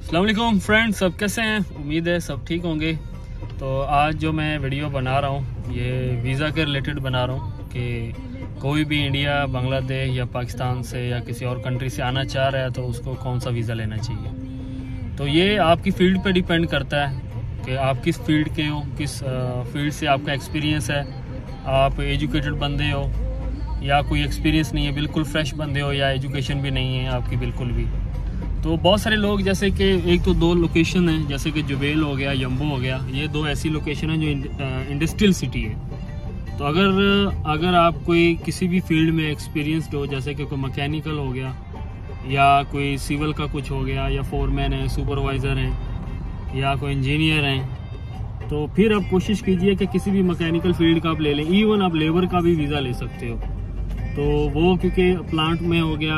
अस्सलाम वालेकुम फ्रेंड्स, सब कैसे हैं? उम्मीद है सब ठीक होंगे। तो आज जो मैं वीडियो बना रहा हूँ ये वीज़ा के रिलेटेड बना रहा हूँ कि कोई भी इंडिया, बांग्लादेश या पाकिस्तान से या किसी और कंट्री से आना चाह रहा है तो उसको कौन सा वीज़ा लेना चाहिए। तो ये आपकी फ़ील्ड पे डिपेंड करता है कि आप किस फील्ड के हो, किस फील्ड से आपका एक्सपीरियंस है। आप एजुकेटेड बंदे हो या कोई एक्सपीरियंस नहीं है, बिल्कुल फ्रेश बंदे हो, या एजुकेशन भी नहीं है आपकी बिल्कुल भी। तो बहुत सारे लोग, जैसे कि एक तो दो लोकेशन है, जैसे कि जुबेल हो गया, यम्बो हो गया, ये दो ऐसी लोकेशन है जो इंडस्ट्रियल सिटी है। तो अगर आप कोई किसी भी फील्ड में एक्सपीरियंसड हो, जैसे कि कोई मैकेनिकल हो गया या कोई सिविल का कुछ हो गया, या फोरमैन है, सुपरवाइज़र हैं या कोई इंजीनियर हैं, तो फिर आप कोशिश कीजिए कि किसी भी मैकेनिकल फील्ड का आप ले लें। इवन आप लेबर का भी वीज़ा ले सकते हो। तो वो क्योंकि प्लांट में हो गया,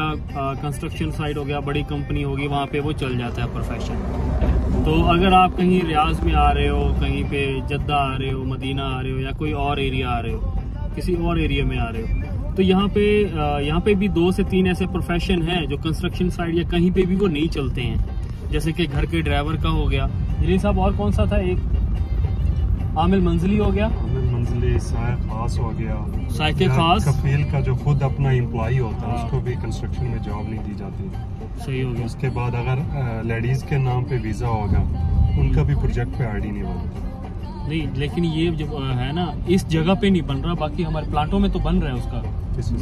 कंस्ट्रक्शन साइट हो गया, बड़ी कंपनी होगी, वहाँ पे वो चल जाता है प्रोफेशन। तो अगर आप कहीं रियाज में आ रहे हो, कहीं पे जद्दा आ रहे हो, मदीना आ रहे हो, या कोई और एरिया आ रहे हो, किसी और एरिया में आ रहे हो, तो यहाँ पे भी 2 से 3 ऐसे प्रोफेशन हैं जो कंस्ट्रक्शन साइट या कहीं पे भी वो नहीं चलते हैं। जैसे कि घर के ड्राइवर का हो गया, जी साहब, और कौन सा था, एक आमिल मंजिली हो गया, साय खास हो गया, साइके खास, कफील का जो खुद अपना एम्प्लॉय होता है उसको भी कंस्ट्रक्शन में जॉब नहीं दी जाती। सही हो गया। उसके बाद अगर लेडीज के नाम पे वीजा होगा, उनका भी प्रोजेक्ट पे आईडी नहीं बनता। नहीं, लेकिन ये जो है ना, इस जगह पे नहीं बन रहा, बाकी हमारे प्लांटों में तो बन रहा है उसका, किस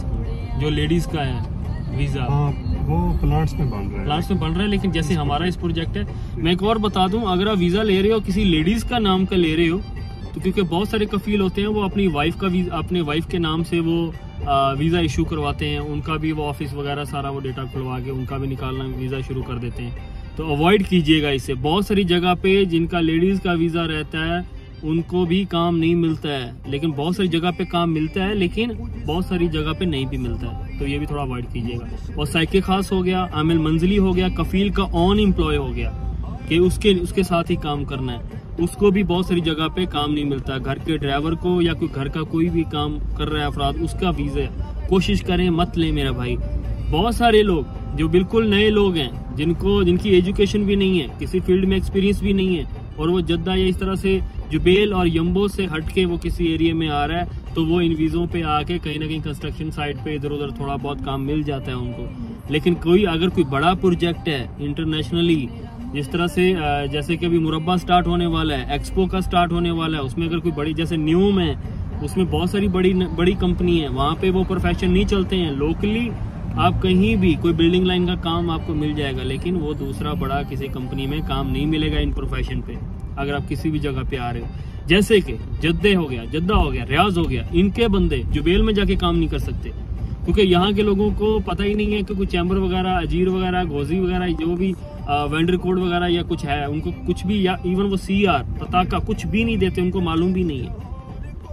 जो लेडीज का है वीजा। हाँ, वो प्लांट्स में बन रहा है, प्लांट्स में बन रहा है। लेकिन जैसे हमारा इस प्रोजेक्ट है, मैं एक और बता दूं, अगर आप वीजा ले रहे हो किसी लेडीज का नाम का ले रहे हो, तो क्योंकि बहुत सारे कफील होते हैं, वो अपनी वाइफ के नाम से वो वीज़ा इशू करवाते हैं, उनका भी वो ऑफिस वगैरह सारा वो डेटा खुलवा के उनका भी निकालना वीज़ा शुरू कर देते हैं। तो अवॉइड कीजिएगा इससे। बहुत सारी जगह पे जिनका लेडीज़ का वीज़ा रहता है उनको भी काम नहीं मिलता है, लेकिन बहुत सारी जगह पे काम मिलता है, लेकिन बहुत सारी जगह पे नहीं भी मिलता है। तो ये भी थोड़ा अवॉइड कीजिएगा। और साइके खास हो गया, आमिल मंजिली हो गया, कफील का ऑन एम्प्लॉय हो गया कि उसके साथ ही काम करना है, उसको भी बहुत सारी जगह पे काम नहीं मिलता। घर के ड्राइवर को या कोई घर का कोई भी काम कर रहा है अफराद, उसका वीज़ा कोशिश करें मत लें मेरा भाई। बहुत सारे लोग जो बिल्कुल नए लोग हैं, जिनकी एजुकेशन भी नहीं है, किसी फील्ड में एक्सपीरियंस भी नहीं है, और वो जद्दा या इस तरह से जुबेल और यम्बो से हट के वो किसी एरिया में आ रहा है, तो वो इन वीज़ों पे आके कहीं ना कहीं कंस्ट्रक्शन साइट पे इधर उधर थोड़ा बहुत काम मिल जाता है उनको। लेकिन अगर कोई बड़ा प्रोजेक्ट है इंटरनेशनली, जिस तरह से जैसे कि अभी मुरब्बा स्टार्ट होने वाला है, एक्सपो का स्टार्ट होने वाला है, उसमें अगर कोई बड़ी, जैसे न्यूम है, उसमें बहुत सारी बड़ी कंपनी है, वहाँ पे वो प्रोफेशन नहीं चलते हैं। लोकली आप कहीं भी कोई बिल्डिंग लाइन का काम आपको मिल जाएगा, लेकिन वो दूसरा बड़ा किसी कंपनी में काम नहीं मिलेगा इन प्रोफेशन पे, अगर आप किसी भी जगह पे आ रहे हो। जैसे कि जद्दा हो गया, रियाज हो गया, इनके बंदे जुबेल में जाके काम नहीं कर सकते, क्योंकि यहाँ के लोगों को पता ही नहीं है कि कोई चैम्बर वगैरह, अजीर वगैरह, गोजी वगैरह, जो भी वेंडर कोड वगैरह या कुछ है, उनको कुछ भी, या इवन वो CR पताका कुछ भी नहीं देते, उनको मालूम भी नहीं है।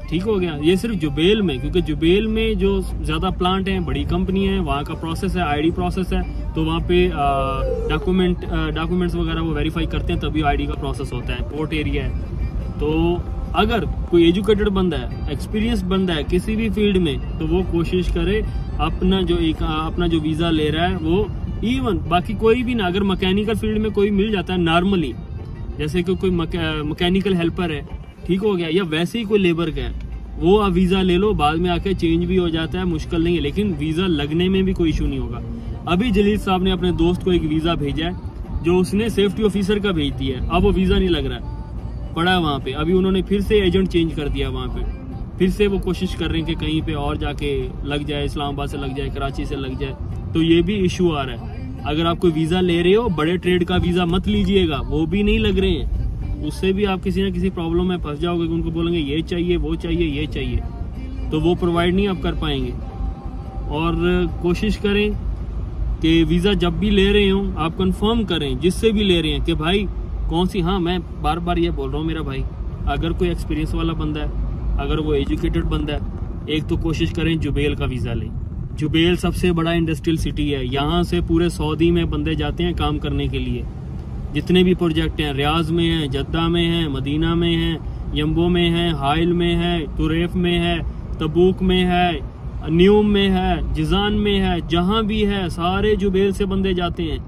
ठीक हो गया। ये सिर्फ जुबेल में, क्योंकि जुबेल में जो ज्यादा प्लांट हैं, बड़ी कंपनी है, वहाँ का प्रोसेस है, ID प्रोसेस है, तो वहाँ पे डॉक्यूमेंट्स वगैरह वो वेरीफाई करते हैं, तभी ID का प्रोसेस होता है। पोर्ट एरिया है। तो अगर कोई एजुकेटेड बंदा है, एक्सपीरियंस बंदा है किसी भी फील्ड में, तो वो कोशिश करे अपना जो वीज़ा ले रहा है वो, इवन बाकी कोई भी ना, अगर मैकेनिकल फील्ड में कोई मिल जाता है नॉर्मली, जैसे कि कोई मैकेनिकल हेल्पर है, ठीक हो गया, या वैसे ही कोई लेबर का है, वो आप वीज़ा ले लो, बाद में आके चेंज भी हो जाता है, मुश्किल नहीं है, लेकिन वीज़ा लगने में भी कोई इशू नहीं होगा। अभी जलील साहब ने अपने दोस्त को एक वीज़ा भेजा है, जो उसने सेफ्टी ऑफिसर का भेज दिया है, अब वो वीज़ा नहीं लग रहा है, पड़ा है वहाँ पे। अभी उन्होंने फिर से एजेंट चेंज कर दिया वहाँ पे, फिर से वो कोशिश कर रहे हैं कि कहीं पे और जाके लग जाए, इस्लामाबाद से लग जाए, कराची से लग जाए, तो ये भी इशू आ रहा है। अगर आप कोई वीज़ा ले रहे हो, बड़े ट्रेड का वीज़ा मत लीजिएगा, वो भी नहीं लग रहे हैं, उससे भी आप किसी ना किसी प्रॉब्लम में फंस जाओगे। उनको बोलेंगे ये चाहिए, वो चाहिए, ये चाहिए, तो वो प्रोवाइड नहीं आप कर पाएंगे। और कोशिश करें कि वीज़ा जब भी ले रहे हो आप कंफर्म करें जिससे भी ले रहे हैं कि भाई कौन सी, हाँ मैं बार बार ये बोल रहा हूँ मेरा भाई, अगर कोई एक्सपीरियंस वाला बंदा है, अगर वो एजुकेटेड बंदा है, एक तो कोशिश करें जुबेल का वीज़ा लें। जुबेल सबसे बड़ा इंडस्ट्रियल सिटी है, यहाँ से पूरे सऊदी में बंदे जाते हैं काम करने के लिए। जितने भी प्रोजेक्ट हैं, रियाज में हैं, जद्दा में हैं, मदीना में हैं, यम्बो में हैं, हाइल में है, तुरेफ में है, तबूक में है, न्यूम में है, जिजान में है, जहाँ भी है सारे जुबेल से बंदे जाते हैं।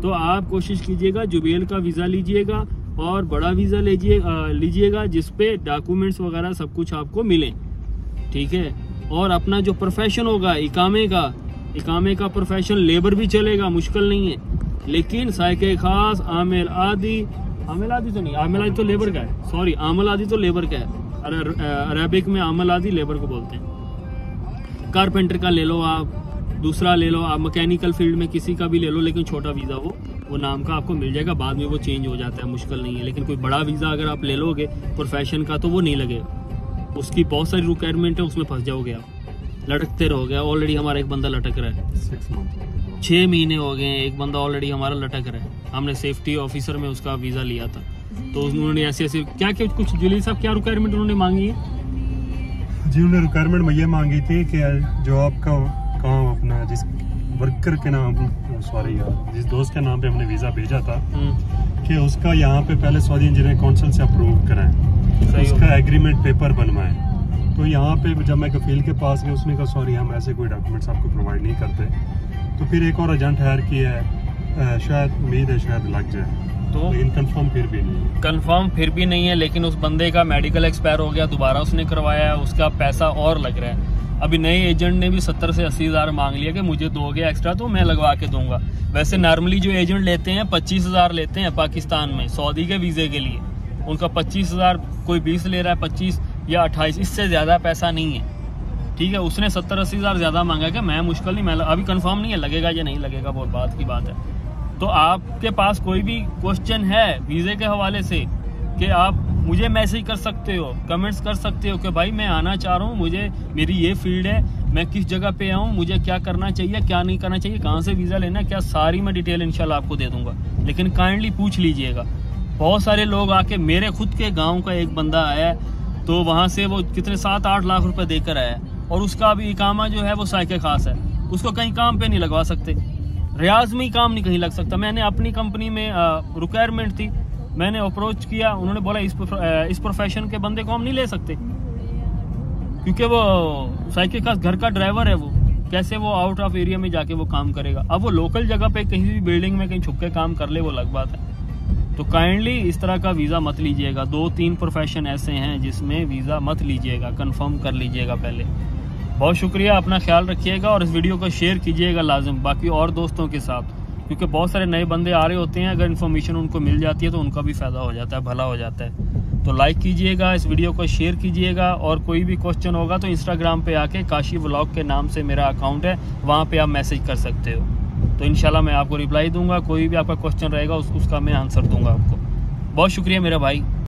तो आप कोशिश कीजिएगा जुबेल का वीज़ा लीजिएगा और बड़ा वीज़ा लीजिएगा जिसपे डॉक्यूमेंट्स वगैरह सब कुछ आपको मिले, ठीक है। और अपना जो प्रोफेशन होगा इकामे का प्रोफेशन, लेबर भी चलेगा, मुश्किल नहीं है, लेकिन साइके खास, आमिल आदि तो नहीं, आमिल आदि तो लेबर का है, सॉरी, आमिल आदि तो लेबर का है, अरबिक में आमिल आदि लेबर को बोलते हैं। कारपेंटर का ले लो आप, दूसरा ले लो आप, मैकेनिकल फील्ड में किसी का भी ले लो, लेकिन छोटा वीज़ा वो नाम का आपको मिल जाएगा, बाद में वो चेंज हो जाता है, मुश्किल नहीं है। लेकिन कोई बड़ा वीज़ा अगर आप ले लोगे प्रोफेशन का तो वो नहीं लगेगा, उसकी बहुत सारी रिक्वायरमेंट है, उसमें फंस जाओगे आप, लटकते रहोगे। ऑलरेडी हमारा एक बंदा लटक रहा है, 6 महीने हो गए हैं, एक बंदा ऑलरेडी हमारा लटक रहा है। हमने सेफ्टी ऑफिसर में उसका वीज़ा लिया था, तो उन्होंने ऐसे क्या कुछ जुली साहब क्या रिक्वायरमेंट उन्होंने मांगी है जी? उन्होंने रिक्वायरमेंट में ये मांगी थी कि जो आपका काम अपना जिस वर्कर के नाम, सॉरी यार, जिस दोस्त के नाम पे हमने वीज़ा भेजा था कि उसका यहाँ पे पहले सऊदी इंजीनियरिंग काउंसिल से अप्रूव कराएं, उसका एग्रीमेंट पेपर बनवाएं। तो यहाँ पे जब मैं कफील के पास गया, उसने कहा सॉरी हम ऐसे कोई डॉक्यूमेंट्स आपको प्रोवाइड नहीं करते। तो फिर एक और एजेंट हायर किया है, शायद उम्मीद है शायद लग जाए, तो लेकिन कंफर्म फिर भी नहीं है। लेकिन उस बंदे का मेडिकल एक्सपायर हो गया, दोबारा उसने करवाया है, उसका पैसा और लग रहा है। अभी नए एजेंट ने भी 70 से 80 हज़ार मांग लिया कि मुझे दोगे एक्स्ट्रा तो मैं लगवा के दूंगा। वैसे नॉर्मली जो एजेंट लेते हैं 25 हज़ार लेते हैं पाकिस्तान में सऊदी के वीज़े के लिए, उनका 25 हज़ार, कोई 20 ले रहा है, 25 या 28, इससे ज़्यादा पैसा नहीं है, ठीक है। उसने 70-80 हज़ार ज़्यादा मांगा कि मैं मुश्किल नहीं, मैं अभी कंफर्म नहीं है लगेगा या नहीं लगेगा, बहुत बात की बात है। तो आपके पास कोई भी क्वेश्चन है वीज़े के हवाले से कि आप मुझे मैसेज कर सकते हो, कमेंट्स कर सकते हो कि भाई मैं आना चाह रहा हूँ, मुझे मेरी ये फील्ड है, मैं किस जगह पे आऊँ, मुझे क्या करना चाहिए, क्या नहीं करना चाहिए, कहाँ से वीज़ा लेना, क्या सारी मैं डिटेल इंशाल्लाह आपको दे दूंगा। लेकिन काइंडली पूछ लीजिएगा, बहुत सारे लोग आके, मेरे खुद के गाँव का एक बंदा आया तो वहाँ से वो कितने 7-8 लाख रुपए देकर आया, और उसका अभी इकामा जो है वो साइके खास है, उसको कहीं काम पे नहीं लगवा सकते, रियाज में ही काम नहीं कहीं लग सकता। मैंने अपनी कंपनी में रिक्वायरमेंट थी, मैंने अप्रोच किया, उन्होंने बोला इस प्रोफेशन के बंदे को हम नहीं ले सकते क्योंकि वो साइके खास घर का ड्राइवर है, वो कैसे वो आउट ऑफ एरिया में जाके वो काम करेगा। अब वो लोकल जगह पे कहीं भी बिल्डिंग में कहीं छुप के काम कर ले, वो अलग बात है। तो काइंडली इस तरह का वीज़ा मत लीजिएगा। 2-3 प्रोफेशन ऐसे हैं जिसमें वीज़ा मत लीजिएगा, कंफर्म कर लीजिएगा पहले। बहुत शुक्रिया, अपना ख्याल रखिएगा और इस वीडियो को शेयर कीजिएगा लाजिम बाकी और दोस्तों के साथ, क्योंकि बहुत सारे नए बंदे आ रहे होते हैं, अगर इन्फॉर्मेशन उनको मिल जाती है तो उनका भी फ़ायदा हो जाता है, भला हो जाता है। तो लाइक कीजिएगा, इस वीडियो को शेयर कीजिएगा, और कोई भी क्वेश्चन होगा तो इंस्टाग्राम पे आके काशी व्लॉग के नाम से मेरा अकाउंट है, वहाँ पे आप मैसेज कर सकते हो, तो इंशाल्लाह मैं आपको रिप्लाई दूंगा। कोई भी आपका क्वेश्चन रहेगा उसका मैं आंसर दूंगा आपको। बहुत शुक्रिया मेरा भाई।